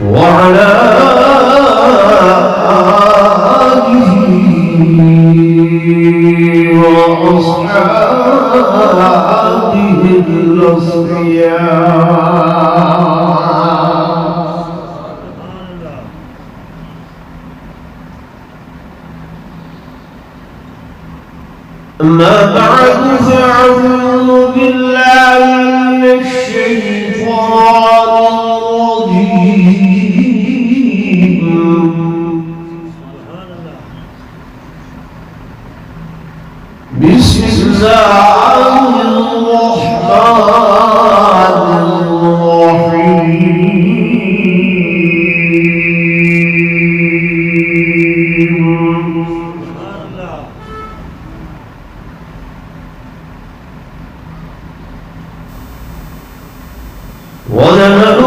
وعلى آله وأصحابه الأصفياء أما بعد فأعوذ بالله من الشيطان الرجيم بسم الله الرحمن الرحيم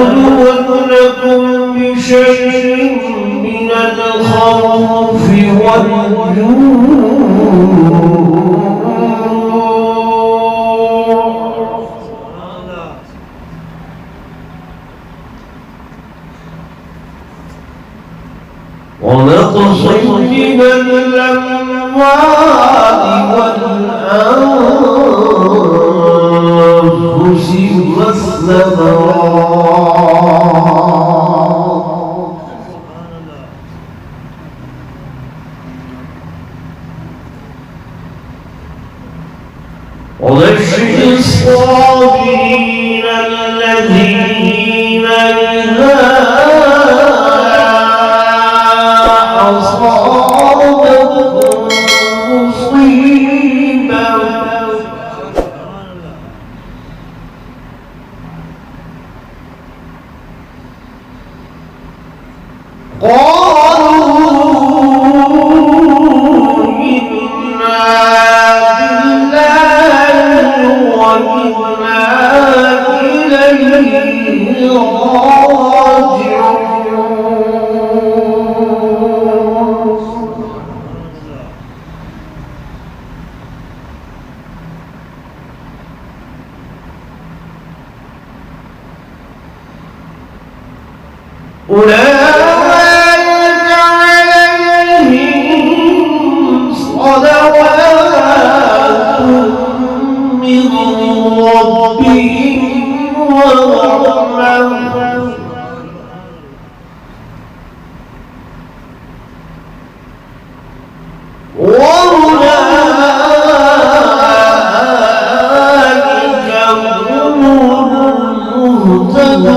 ولنبلونكم بشيء من الخوف ونقص من الأموال والأنفس والثمرات وبشر الصابرين الذين إذا أصابتهم مصيبة قالوا إنا لله وإنا إليه راجعون أولئك عليهم صلوات من ربهم ورحمة وأولئك هم المهتدون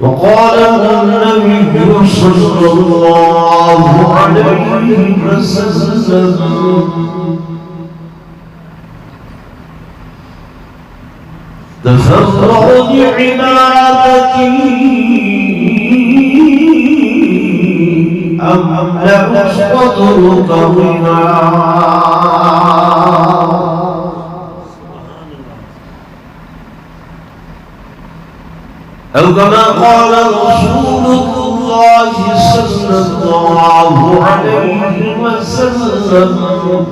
وقال النبي صلى الله عليه وسلم تفرغ لعبادتي أملأ صدرك غنى أو كما قال رسول الله صلى الله عليه وسلم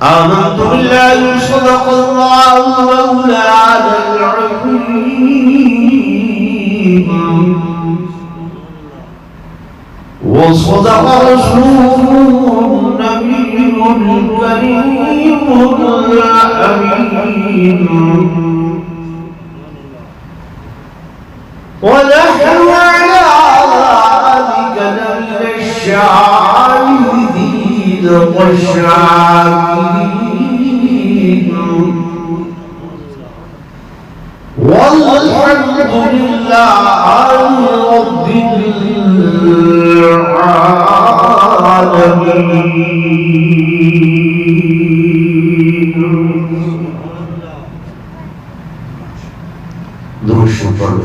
آمنت بالله صدق الله مولانا العظيم وصدق رسوله النبي الكريم الأمين ونحن على ذلك لمن الشاهدين والشاكرين والحمد لله رب العالمين. درود پڑھو.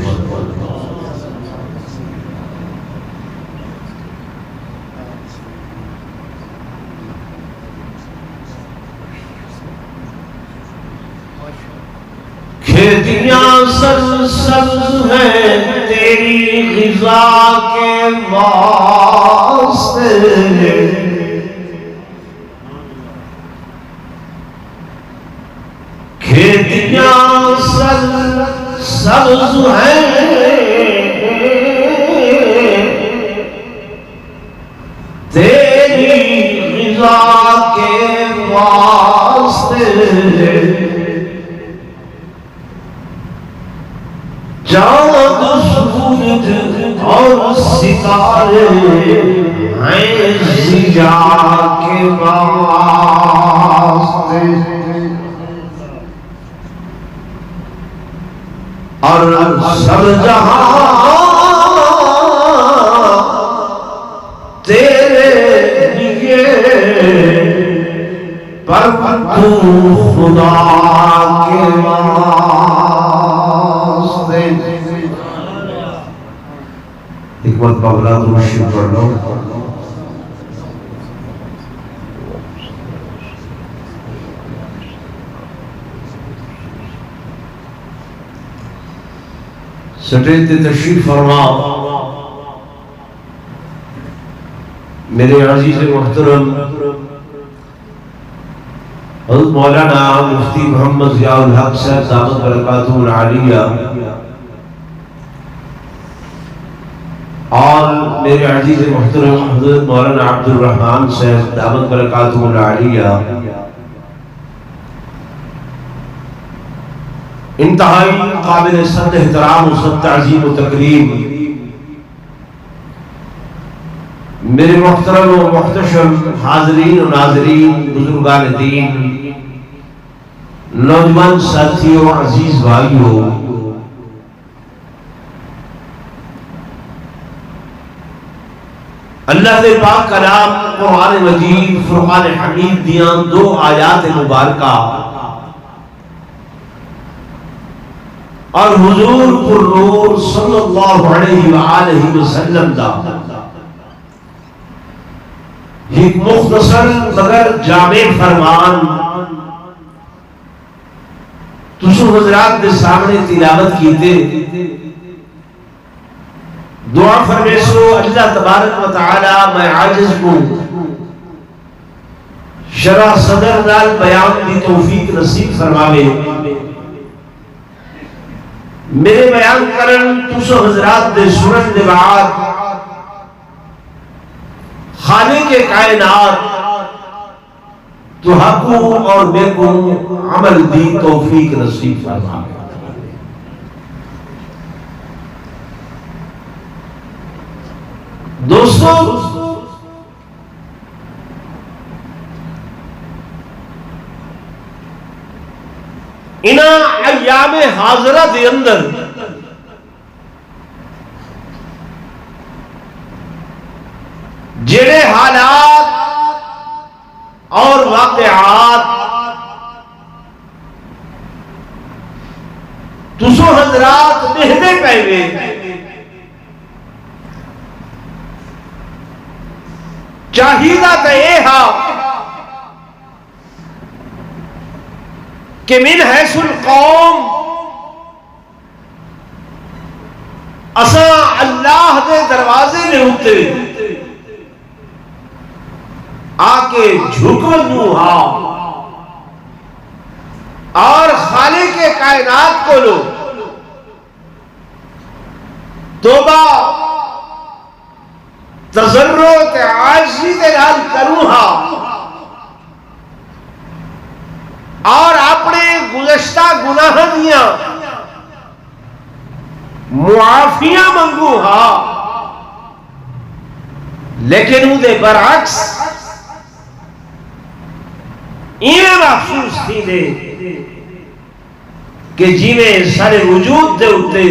کھیتیاں سرسبز ہیں تیری غذا کے واسطے، کھیتیاں سرسبز ہیں تیری غذا کے واسطے، چاند سورج اور ستارے ہیں ضیا کے واسطے، اور سب جہاں تیرے لیے پر تو خدا کے واسطے. ایک مرتبہ بلا درود شریف پڑھ لو. سٹیج تے تشریف فرما میرے عزیز محترم حضرت مولانا مفتی محمد ضیاء الحق صاحب دامت برکاتہ العالیہ اور میرے عزیز محترم حضرت مولانا عبد الرحمن صاحب دامت برکاتہ العالیہ انتہائی قابل صد احترام و صد تعظیم و تکریم میرے محترم و محتشم حاضرین و ناظرین، بزرگان دین، نوجوان ساتھیوں، عزیز بھائیوں، اللہ دے پاک کلام قرآن مجید فرقان حمید دیاں دو آیات مبارکہ اور حضور پر نور صلی اللہ علیہ وآلہ وسلم دا ایک مختصر مگر جامع فرمان تسو حضرات دے سامنے تلاوت کیتے. دعا فرمیسو اللہ تبارک و تعالی میں عاجز کو شرح صدر نال بیان دی توفیق نصیب فرماوے. میرے بیان کرن تسو حضرات دے سنن دے بعد خالق کائنات تو حقو اور بے کو عمل دی توفیق نصیب فرماوے. دوستو انہاں ایام حاضرہ دے اندر جڑے حالات اور واقعات تسو حضرات دہدے پہلے چاہیدہ تے اے ہا کہ من حیث القوم اساں اللہ دے دروازے نے ہوتے آ کے جھکو ہاں اور خالق کائنات کو لو توبہ تضرع تے عاجزی دے نال کروں ہاں اور اپنے گزشتہ گناہ دیاں معافیاں منگو ہاں لیکن وہ دے برعکس یہ محسوس تھی دے کہ جیویں سارے وجود دے ہوتے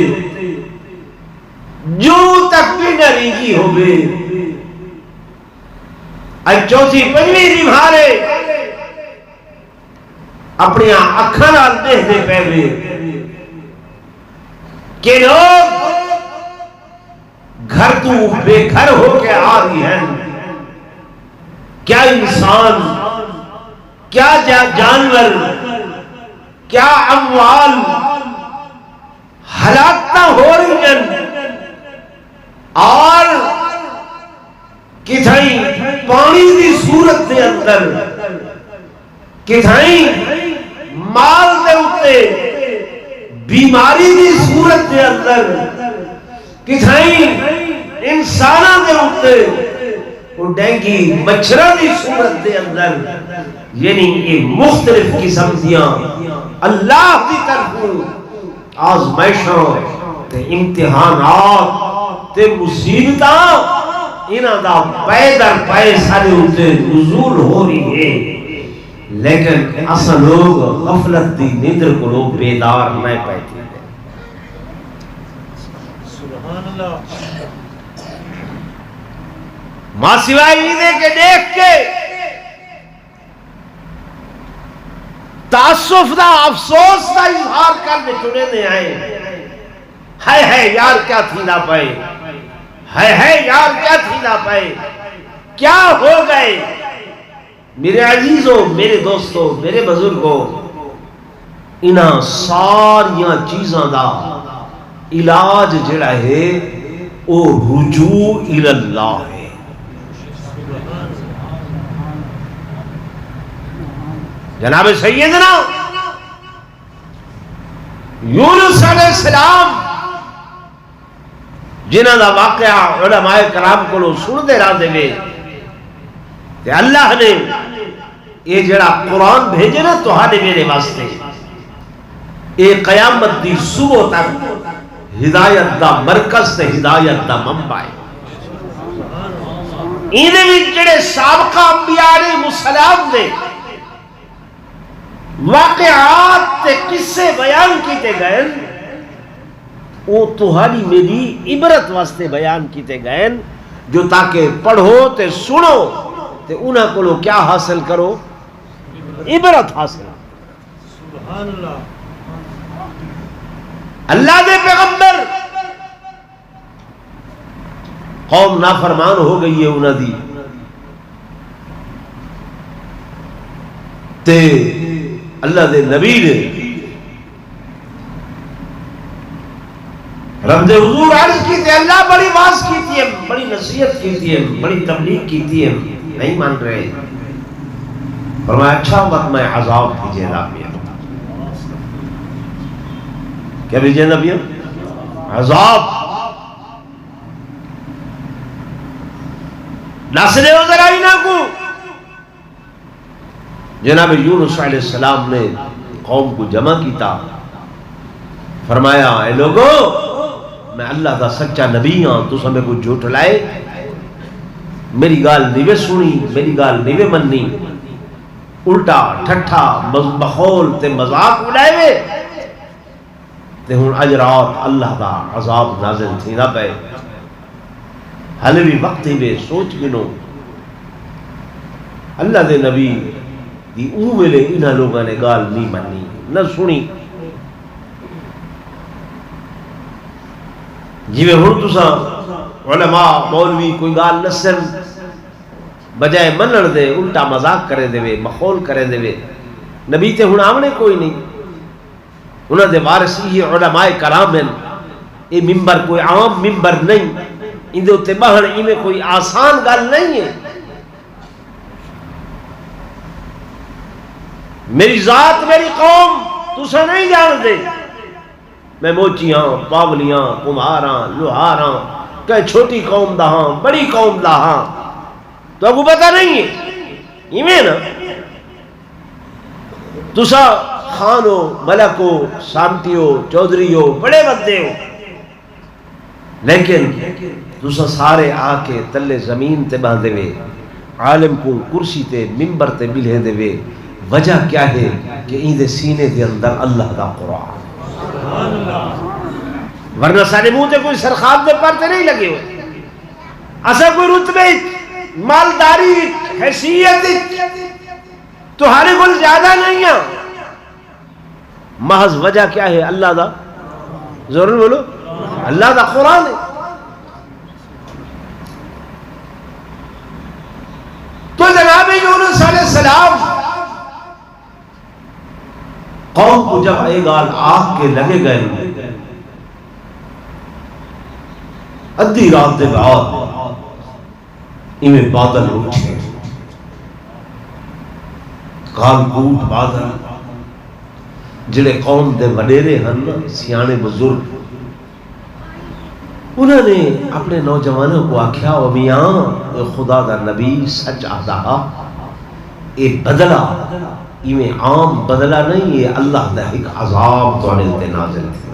جو تک بھی نہ ریگی ہو گئے اج چوتھی پنجویں دی بھارے اپنی اکھاں نال دیکھتے پے وے کہ لوگ گھر تو بے گھر ہو کے آ رہی ہیں کیا انسان کیا جانور کیا اموال ہلاکتاں ہو رہی ہیں اور کتھائیں پانی دی صورت دے اندر کتھائیں مال دے اتے بیماری دی صورت دے اندر کتھائیں انسانہ دے اتے وہ ڈینگی مچھرہ دی صورت دے اندر یعنی یہ مختلف قسم دیاں اللہ کی طرف آزمائشوں تے امتحانات تے مصیبتاں انہاں دا پے در پے سارے اتے نزول ہو رہی ہے لیکن اسا لوگ غفلت دی نیندر کو لوگ بیدار نہ پائے سبحان اللہ ماں سوائے عیدے کے دیکھ کے تعصف دا افسوس دا اظہار کرنے چنے دے آئے ہے یار کیا تھی نہ پائے ہے یار کیا تھی نہ پائے کیا ہو گئے میرے عزیزوں میرے دوستوں میرے بزرگوں انہاں ساریاں چیزاں دا علاج جڑا ہے وہ رجوع اللہ ہے جناب سیدنا یونس علیہ السلام جنہاں دا واقعہ علماء کرام کو لو سن دے رہا دے کہ اللہ نے یہ جڑا قرآن بھیجے نا تو ہاں میرے واسطے اے قیامت دی صبح تک ہدایت دا مرکز تے ہدایت دا منبع ہے انہیں بھی جڑے سابقہ انبیاء علیہ السلام نے واقعات تے قصے بیان کیتے گئے وہ تہاڈی میری عبرت واسطے بیان کیتے گئے جو تاکہ پڑھو تے سنو تے انہاں کو کیا حاصل کرو عبرت حاصل سبحان اللہ اللہ دے پیغمبر قوم نافرمان ہو گئی ہے انہاں دی تے اللہ دے نبی نے رب دے حضور عرض کی تے اللہ بڑی واز کیتی ہے بڑی نصیحت کیتی ہے بڑی تبلیغ کیتی ہے نہیں مان رہے فرمایا اچھا وقت میں عذاب بھیجے نبی کیا بھیجے نبی عذاب ناصرے ادھر آئی نہ کو جناب یونس علیہ السلام نے قوم کو جمع کیتا فرمایا اے لوگو میں اللہ دا سچا نبی ہاں تو سمیں کو جھوٹ لائے میری گال نیوے سنی میری گال نیوے مننی الٹا ٹھٹھا مخول تے مذاق اڑائے وے تے ہن اج رات اللہ دا عذاب نازل تھی نہ پے حال بھی وقت ہی وے سوچ گنو اللہ دے نبی دی اون ویلے انہاں لوگاں نے گال نہیں مننی نہ سنی جیویں ہن تساں علماء مولوی کوئی گال نسن بجائے منن دے الٹا مذاق کرے دے وے مخول کرے دے وے نبی تے ہن آمنے کوئی نہیں انہاں دے وارث یہ علماء کرام ہیں. یہ ممبر کوئی عام ممبر نہیں، اندے اتے بہن ایویں کوئی آسان گل نہیں ہے. میری ذات میری قوم تسا نہیں جان دے. میں موچی ہاں، پاولی ہاں، کمہار ہاں، لوہار ہاں، کہ چھوٹی قوم دا ہاں، بڑی قوم دا ہاں، تو آپ کو پتہ نہیں ہے. ایویں نا تسا خان ہو، ملک ہو، سامتی ہو، چودھری ہو، بڑے بندے ہو، لیکن تسا سارے آ کے تلے زمین تے باندھے وے، عالم کو کرسی تے ممبر تے بلھے دے وے. وجہ کیا ہے کہ ان دے سینے دے اندر اللہ دا قرآن. ورنہ سارے منہ تے کوئی سرخاب دے پر تے نہیں لگے ہوئے. اسا کوئی رتبے مالداری حیثیت تو ہارے کول زیادہ نہیں ہے. محض وجہ کیا ہے؟ اللہ دا، ضرور بولو، اللہ دا قرآن ہے. تو جناب یونس علیہ السلام قوم کو جب اے گال آگ کے لگے گئے، ادھی رات دے بعد انہیں بادل اٹھے، کال کوٹ بادل. جڑے قوم دے وڈیرے ہن، سیانے بزرگ، انہوں نے اپنے نوجوانوں کو آکھیا او میاں اے خدا دا نبی سچ آدھا، اے بدلہ ایویں عام بدلہ نہیں، یہ اللہ دا ایک عذاب توڑے تے نازل تھا.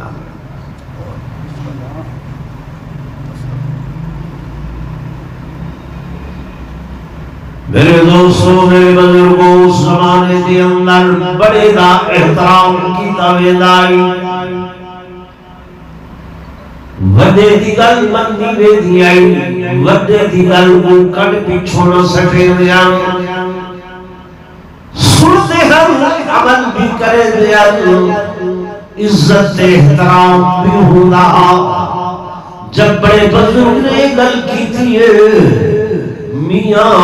میرے دوستوں، میرے بزرگوں، زمانے دے اندر بڑے دا احترام کی تاویدائی، وڈے دی گل منی وے دی آئی، وڈے دی گل کو کٹ پیچھوں نہ سٹے دیا، سنتے ہم عمل بھی کرے دیا، عزت احترام بھی ہونا. جب بڑے بزرگ نے گل کی تھی میاں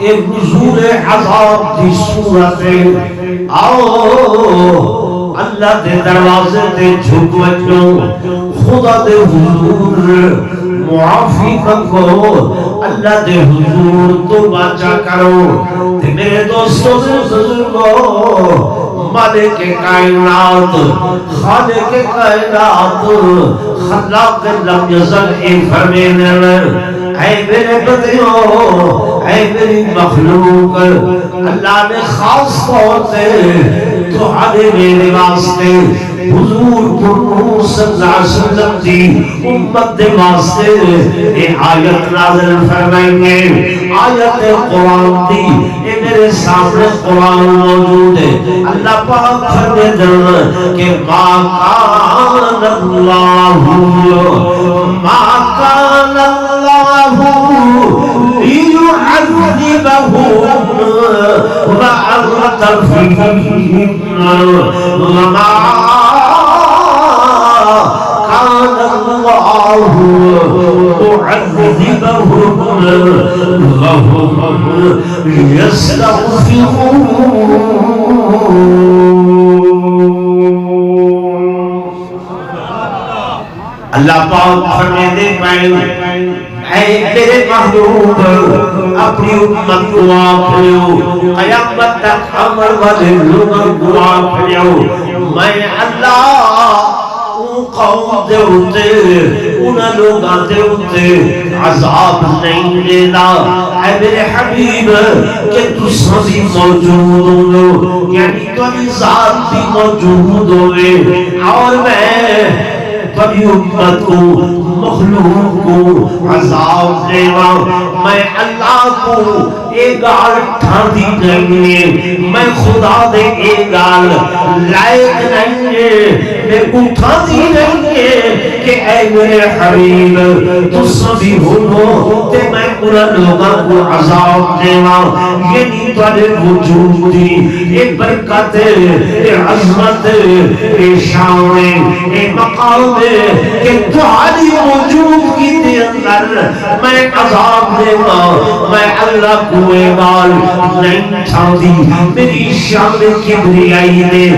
ایک حضور عذاب دی صورت آؤ اللہ دے دروازے تے جھک وجو، خدا دے حضور معافی منگو، اللہ دے حضور تو باچا کرو. تے میرے دوستوں سے بزرگو، مالک کائنات، خالق کائنات، خلاق لم یزل اے فرمینے، اے میرے بندیوں، اے میری مخلوق، اللہ نے خاص طور سے تمہارے میرے واسطے حضور پر صلی اللہ علیہ وسلم دی امت دے واسطے یہ آیت نازل فرمائیں گے. آیت قرآن دی یہ میرے سامنے قرآن موجود ہے. اللہ پاک فرمائے دن کہ ما کان اللہ لِيُعَذِّبَهُمْ وَأَنْتَ فِيهِمْ وَمَا كَانَ اللَّهُ مُعَذِّبَهُمْ وَهُمْ يَسْتَغْفِرُونَ. اللہ پاک فرمائے دے اے میرے محبوب اپنی امت کو آکھو، قیامت تک عمر والے لوگوں کو آکھو، میں اللہ قوم دے ہوتے انہاں لوگاں دے ہوتے عذاب نہیں دینا. اے میرے حبیب کہ تساں بھی موجود ہو، یعنی تمہاری ذات بھی موجود ہوئے، اور میں بڑی امت کو مخلوق کو عذاب دیوا. میں اللہ کو ایک گال ٹھاندی نہیں ہے، میں خدا دے ایک گال لائق نہیں ہے، میں کو ٹھاندی نہیں کہ اے میرے حبیب تساں بھی ہو تے میں انہاں لوگاں کو عذاب دیواں، یہ نہیں تواڈے وجود دی اے برکت اے عظمت اے شان اے مقام کہ تہاڈی وجود کی دے اندر میں عذاب دیواں، میں اللہ کو اے گال نہیں چھاندی، میری شان کبریائی دے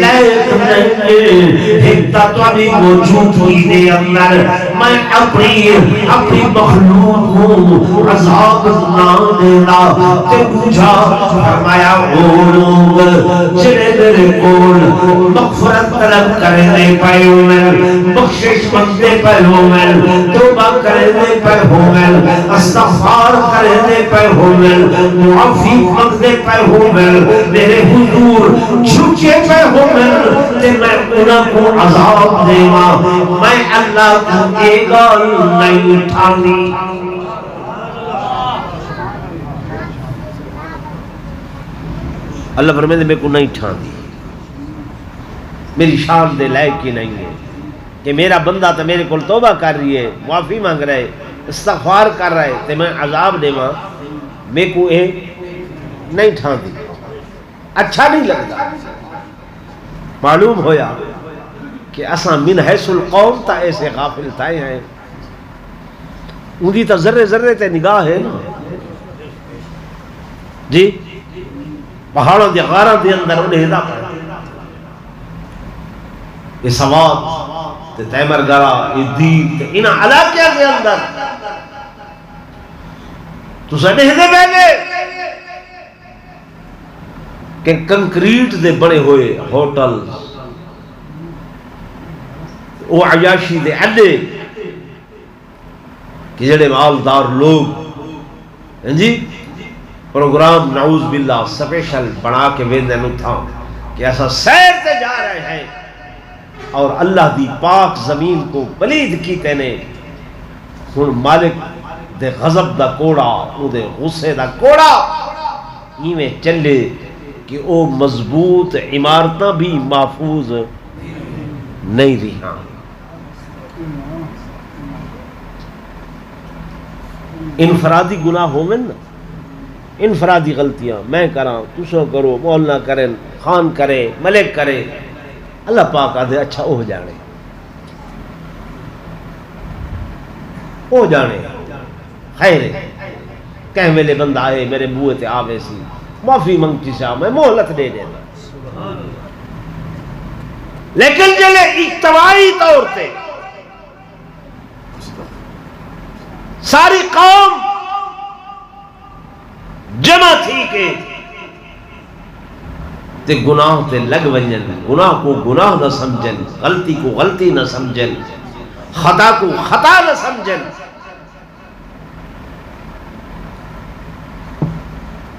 لائق نہیں ہکتا تواڈی وجود کی دے اندر میں اپنی مخلوق کو عذاب نہ دینا تے بجھا فرمایا وہ لوگ جڑے میرے کول مغفرت طلب کرنے پائے ہوئے، بخشش منگتے پائے ہوئے، توبہ کرنے پائے ہوئے، استغفار کرنے پائے ہوئے، معافی منگتے پائے ہوئے، میرے حضور جھکے پائے ہوئے تے میں انہاں کو عذاب دیوا، میں اللہ کو ایک گال نہیں اٹھانی۔ اللہ فرمائے میں کو نہیں اٹھانی، میری شان دے لائق ہی نہیں ہے کہ میرا بندہ تو میرے کو توبہ کر رہی ہے، معافی مانگ رہا ہے، استغفار کر رہا ہے تے میں عذاب دیواں، میں کو اے نہیں اٹھانی، اچھا نہیں لگتا۔ معلوم ہویا کہ اساں من حیث القوم تا ایسے غافل تھائے ہیں، اندھی تا ذرے ذرے تے نگاہ ہے نا جی، پہاڑوں دے غاروں دے اندر انہیں ہدا پڑا، یہ سواد تے تیمر گرا یہ دید تے انہاں علاقے دے اندر تو سنے ہدے بیگے کہ کنکریٹ دے بڑے ہوئے ہوٹل وہ عیاشی دے اڈے کہ جڑے مالدار لوگ جی پروگرام نعوذ باللہ سپیشل بنا کے ویندے نو تھا کہ ایسا سیر تے جا رہے ہیں اور اللہ دی پاک زمین کو پلید کیتے نے، ہن مالک دے غضب دا کوڑا او دے غصے دا کوڑا ایویں چلے کہ او مضبوط عمارتاں بھی محفوظ نہیں رہاں۔ انفرادی گناہ ہومن نا، انفرادی غلطیاں میں کراں، تسو کرو، مولانا کریں، خان کرے، ملک کرے، اللہ پاک آدھے اچھا ہو جانے، ہو جانے خیر ہے، کہیں میلے بندہ آئے میرے بوئے تے آوے سی معافی منگتی سا میں مہلت دے دینا، لیکن جلے اجتماعی طور تے ساری قوم جمع تھی کہ تے گناہ تے لگ ونجن، گناہ کو گناہ نہ سمجھن، غلطی کو غلطی نہ سمجھن، خطا کو خطا نہ سمجھن،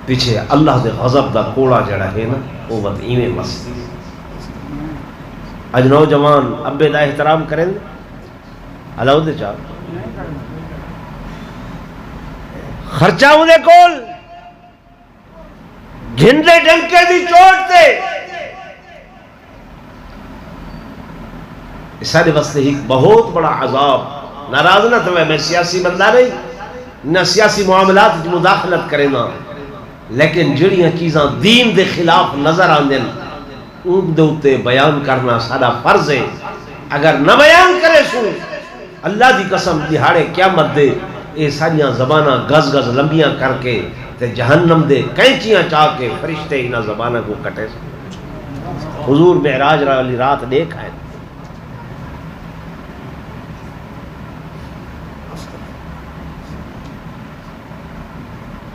پیچھے اللہ دے غضب دا کوڑا جڑا ہے نا وہ بات ایویں مست۔ اج نوجوان ابے دا احترام کریں اللہ دے چاہ خرچہ اندے کول جھنڈے ڈنکے دی چوٹ تے اس سارے واسطے ایک بہت بڑا عذاب، ناراض نہ تو میں سیاسی بندہ نہیں نہ سیاسی معاملات مداخلت کرے نا، لیکن جڑیاں چیزاں دین دے خلاف نظر آندیں ان دے اوتے بیان کرنا سارا فرض ہے، اگر نہ بیان کرے سو اللہ دی قسم دہاڑے قیامت دے اے ساریاں زبانہ گز گز لمبیاں کر کے تے جہنم دے کینچیاں چاہ کے فرشتے انہاں زبانہ کو کٹے۔ حضور معراج والی رات دیکھا ہے،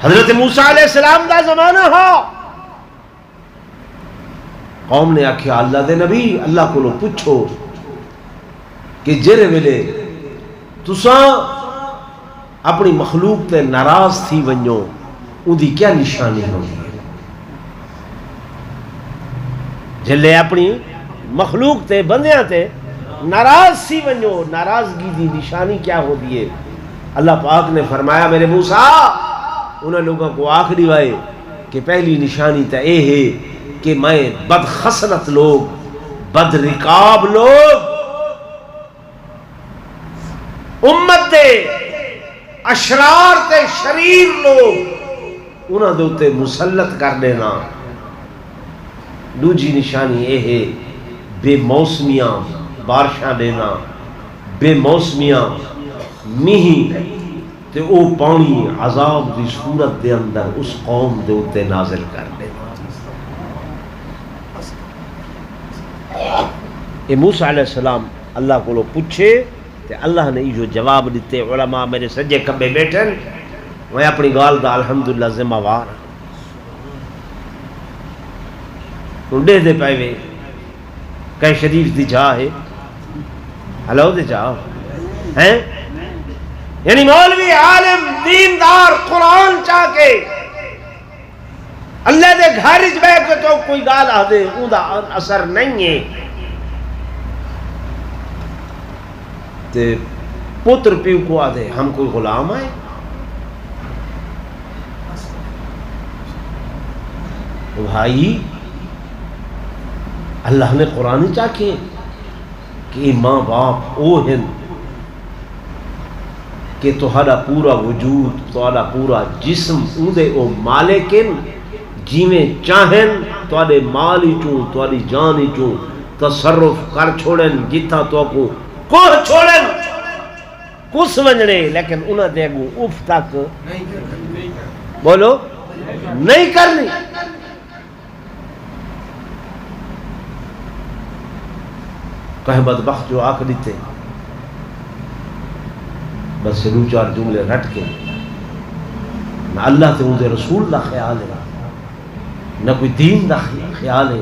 حضرت موسیٰ علیہ السلام دا زمانہ ہا، قوم نے آکھیا اللہ دے نبی اللہ کو پوچھو کہ جرے ویلے تساں اپنی مخلوق تے ناراض تھی ونجو ان دی کیا نشانی ہوگی؟ جلے اپنی مخلوق تے بندیاں تے ناراض تھی ونجو، ناراضگی دی نشانی کیا ہو دیئے؟ اللہ پاک نے فرمایا میرے موسیٰ انہوں لوگوں کو آخری وائے کہ پہلی نشانی تا اے ہے کہ میں بدخصلت لوگ، بدرکاب لوگ امت دے اشرار تے شریر لوگ انہاں دے اوتے مسلط کر دینا۔ دوجی نشانی یہ ہے بے موسمیاں بارشاں دینا، بے موسمیاں میہ تے او پانی عذاب دی صورت دے اندر اس قوم دے اوتے نازل کر دینا۔ اے موسیٰ علیہ السلام اللہ کو پوچھے تے اللہ نے جو جواب دیتے۔ علماء میرے سجے کبے بیٹھن، میں اپنی گال دا الحمدللہ ذمہ وار ڈے دے پائے وے کہ شریف دی جا ہے ہلو دے جا ہیں، یعنی مولوی عالم دیندار قرآن چاہ کے اللہ دے گھر وچ بیٹھ کے تو کوئی گال آ دے اون دا اثر نہیں ہے۔ تے پتر پیو کو آ دے ہم کوئی غلام آئے، بھائی اللہ نے قرآن چاہے کہ ماں باپ او ہیں کہ تہاڈا پورا وجود تہاڈا پورا جسم اودے او مالکن جیویں چاہن تہاڈے مال چوں تہاڈی جان چوں تصرف کر چھوڑن، جتھا تو کو چھوڑن کس ونجنے، لیکن انہاں دے اگوں اف تک بولو نہیں کرنی۔ کہیں بدبخت جو آکھ دیتے بس دو چار جملے رٹ کے نہ اللہ تے ان دے رسول دا خیال ہے نہ کوئی دین دا خیال ہے،